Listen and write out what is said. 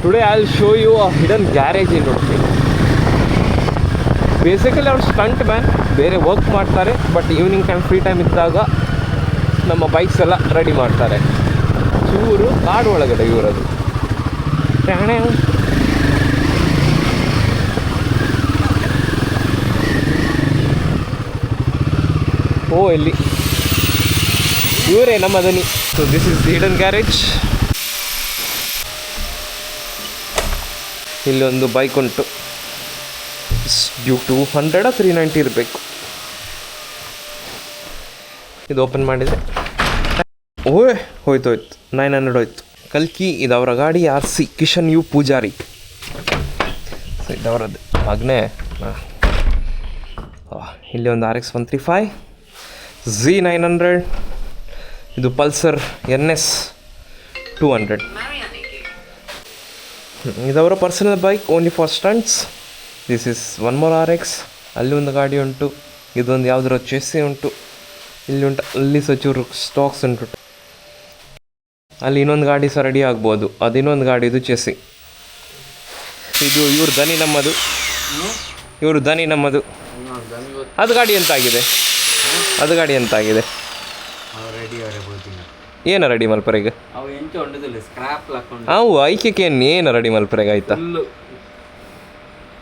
Today I will show you a hidden garage in Udupi. Basically ಅವ್ರು stunt man, ಬೇರೆ work ಮಾಡ್ತಾರೆ, but evening time free time ಇದ್ದಾಗ ನಮ್ಮ bikes ಎಲ್ಲ ready ಮಾಡ್ತಾರೆ. ಚೂರು ಕಾಡು ಒಳಗಡೆ ಇವರದು. ಓ ಇಲ್ಲಿ ಇವರೇ ನಮ್ಮ ದನಿ. So this is the hidden garage. ಇಲ್ಲೊಂದು ಬೈಕ್ ಉಂಟು. ಡ್ಯೂ ಟು 100 390 ಇರಬೇಕು. ಇದು ಓಪನ್ ಮಾಡಿದರೆ ಹೋಯ್ತು 900 ಹೋಯ್ತು. ಕಲ್ಕಿ ಇದು ಅವರ ಗಾಡಿ. RC Kishan U Poojari. So ಇದವರದ್ದು ಮಗನೇ. ಇಲ್ಲಿ ಒಂದು RX 135, Z900, ಇದು ಪಲ್ಸರ್ NS 200. ಇದವರ personal bike, only for stunts. This is one more RX. ಅಲ್ಲಿ ಒಂದು ಗಾಡಿ ಉಂಟು, ಇದೊಂದು ಯಾವುದರ ಚೆಸ್ಸಿ ಉಂಟು, ಇಲ್ಲಿ ಉಂಟು, ಅಲ್ಲಿ ಸಹ ಚೂರು ಸ್ಟಾಕ್ಸ್ ಉಂಟು. ಅಲ್ಲಿ ಇನ್ನೊಂದು ಗಾಡಿ ಸಹ ರೆಡಿ ಆಗ್ಬೋದು, ಅದು ಇನ್ನೊಂದು ಗಾಡಿದು ಚೆಸ್ಸಿ. ಇದು ಇವ್ರ ದನಿ ನಮ್ಮದು, ಇವರು ದನಿ ನಮ್ಮದು. ಅದು ಗಾಡಿ ಎಂತಾಗಿದೆ? ಅದು ಗಾಡಿ ಎಂತಾಗಿದೆ? ಏನ ರೆಡಿ ಮಲ್ಪರೆಗೆ? ಅವು ಐಕ್ಯಕ್ಕೆ ಏನು ರೆಡಿ ಮಲ್ಪರೆಗೆ ಆಯ್ತಾ?